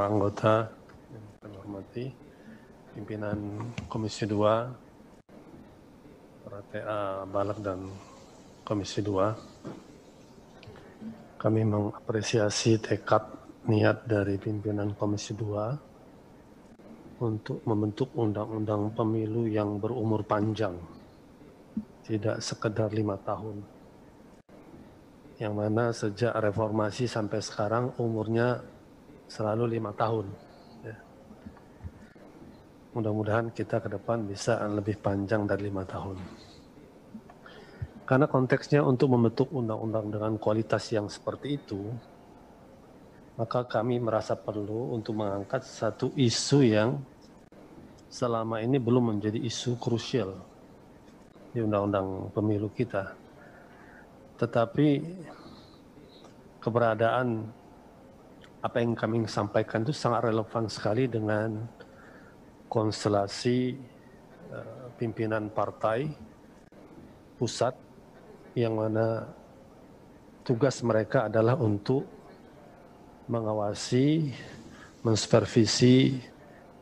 para anggota yang kami hormati, pimpinan Komisi 2, para TA Balak dan Komisi 2. Kami mengapresiasi tekad niat dari pimpinan Komisi 2 untuk membentuk undang-undang pemilu yang berumur panjang, tidak sekedar 5 tahun. Yang mana sejak reformasi sampai sekarang umurnya selalu 5 tahun. Ya. Mudah-mudahan kita ke depan bisa lebih panjang dari 5 tahun. Karena konteksnya untuk membentuk undang-undang dengan kualitas yang seperti itu, maka kami merasa perlu untuk mengangkat satu isu yang selama ini belum menjadi isu krusial di undang-undang pemilu kita. Tetapi keberadaan apa yang kami sampaikan itu sangat relevan sekali dengan konstelasi pimpinan partai pusat yang mana tugas mereka adalah untuk mengawasi, mensupervisi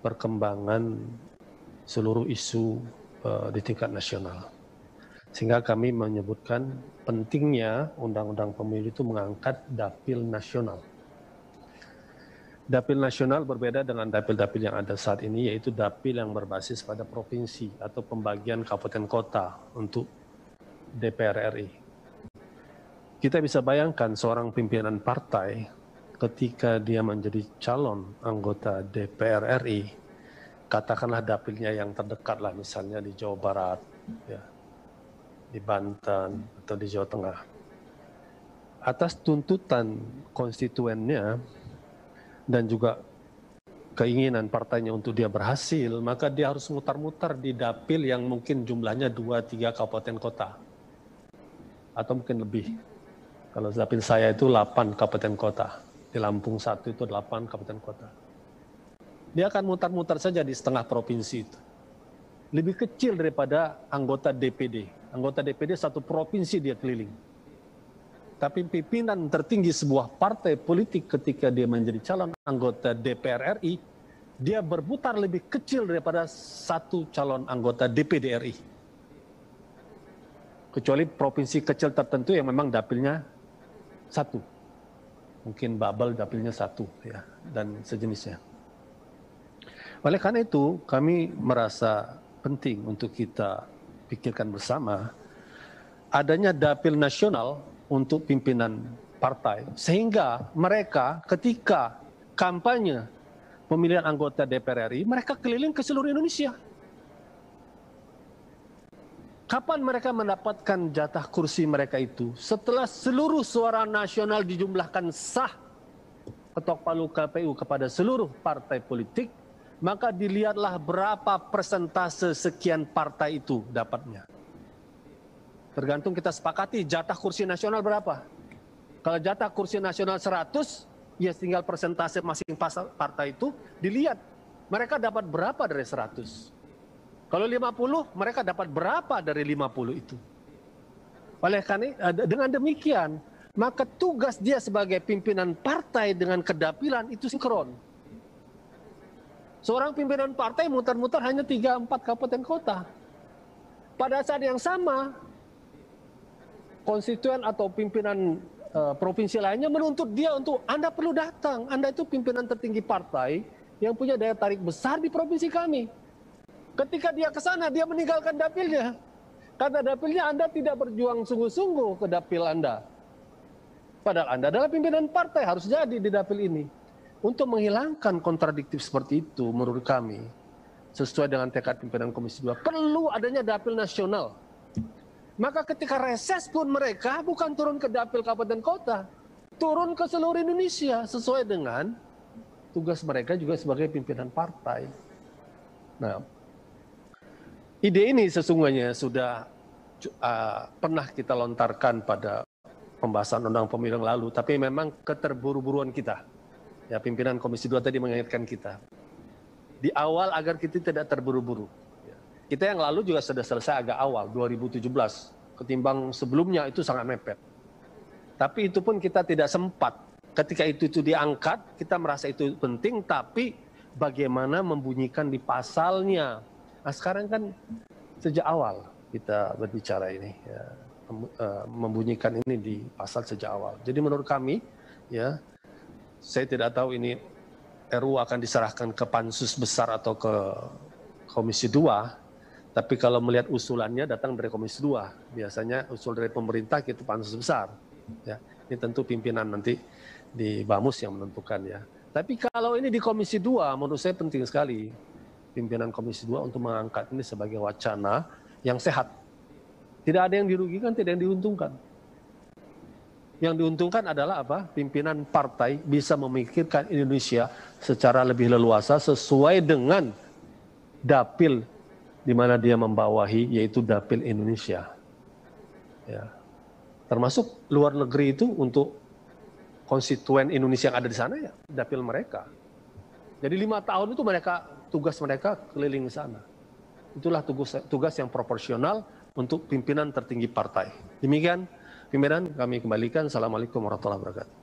perkembangan seluruh isu di tingkat nasional. Sehingga kami menyebutkan pentingnya undang-undang pemilu itu mengangkat dapil nasional. Dapil nasional berbeda dengan dapil-dapil yang ada saat ini, yaitu dapil yang berbasis pada provinsi atau pembagian kabupaten kota untuk DPR RI. Kita bisa bayangkan seorang pimpinan partai ketika dia menjadi calon anggota DPR RI, katakanlah dapilnya yang terdekat lah, misalnya di Jawa Barat, ya, di Banten atau di Jawa Tengah. Atas tuntutan konstituennya dan juga keinginan partainya untuk dia berhasil, maka dia harus mutar-mutar di dapil yang mungkin jumlahnya 2-3 kabupaten kota. Atau mungkin lebih. Kalau dapil saya itu 8 kabupaten kota. Di Lampung 1 itu 8 kabupaten kota. Dia akan mutar-mutar saja di setengah provinsi itu. Lebih kecil daripada anggota DPD. Anggota DPD satu provinsi dia keliling. Tapi pimpinan tertinggi sebuah partai politik ketika dia menjadi calon anggota DPR RI, dia berputar lebih kecil daripada satu calon anggota DPD RI. Kecuali provinsi kecil tertentu yang memang dapilnya satu. Mungkin Babel dapilnya satu, ya, dan sejenisnya. Oleh karena itu, kami merasa penting untuk kita pikirkan bersama adanya dapil nasional untuk pimpinan partai, sehingga mereka ketika kampanye pemilihan anggota DPR RI, mereka keliling ke seluruh Indonesia. Kapan mereka mendapatkan jatah kursi mereka itu? Setelah seluruh suara nasional dijumlahkan sah ketok palu KPU kepada seluruh partai politik, maka dilihatlah berapa persentase sekian partai itu dapatnya. Tergantung kita sepakati jatah kursi nasional berapa. Kalau jatah kursi nasional 100, ya tinggal persentase masing partai itu dilihat. Mereka dapat berapa dari 100. Kalau 50, mereka dapat berapa dari 50 itu. Oleh karena dengan demikian, maka tugas dia sebagai pimpinan partai dengan kedapilan itu sinkron. Seorang pimpinan partai mutar-mutar hanya 3-4 kabupaten kota. Pada saat yang sama, konstituen atau pimpinan provinsi lainnya menuntut dia untuk Anda perlu datang. Anda itu pimpinan tertinggi partai yang punya daya tarik besar di provinsi kami. Ketika dia ke sana, dia meninggalkan dapilnya. Karena dapilnya Anda tidak berjuang sungguh-sungguh ke dapil Anda. Padahal Anda adalah pimpinan partai, harus jadi di dapil ini. Untuk menghilangkan kontradiktif seperti itu, menurut kami, sesuai dengan tekad pimpinan Komisi 2, perlu adanya dapil nasional. Maka ketika reses pun mereka bukan turun ke dapil kabupaten kota, turun ke seluruh Indonesia sesuai dengan tugas mereka juga sebagai pimpinan partai. Nah, ide ini sesungguhnya sudah pernah kita lontarkan pada pembahasan undang pemilu yang lalu, tapi memang keterburu-buruan kita. Ya, pimpinan Komisi 2 tadi mengingatkan kita. Di awal agar kita tidak terburu-buru. Kita yang lalu juga sudah selesai agak awal, 2017. Ketimbang sebelumnya itu sangat mepet. Tapi itu pun kita tidak sempat Ketika itu diangkat, kita merasa itu penting, tapi bagaimana membunyikan di pasalnya. Nah sekarang kan sejak awal kita berbicara ini, ya, membunyikan ini di pasal sejak awal. Jadi menurut kami, ya, saya tidak tahu ini RUU akan diserahkan ke Pansus Besar atau ke Komisi 2, tapi kalau melihat usulannya datang dari Komisi 2, biasanya usul dari pemerintah itu Pansus Besar. Ya, ini tentu pimpinan nanti di Bamus yang menentukan ya. Tapi kalau ini di Komisi 2, menurut saya penting sekali pimpinan Komisi 2 untuk mengangkat ini sebagai wacana yang sehat. Tidak ada yang dirugikan, tidak yang diuntungkan. Yang diuntungkan adalah apa? Pimpinan partai bisa memikirkan Indonesia secara lebih leluasa sesuai dengan dapil di mana dia membawahi, yaitu dapil Indonesia. Ya. Termasuk luar negeri itu untuk konstituen Indonesia yang ada di sana ya dapil mereka. Jadi 5 tahun itu tugas mereka keliling sana. Itulah tugas yang proporsional untuk pimpinan tertinggi partai. Demikian pimpinan kami kembalikan. Assalamualaikum warahmatullahi wabarakatuh.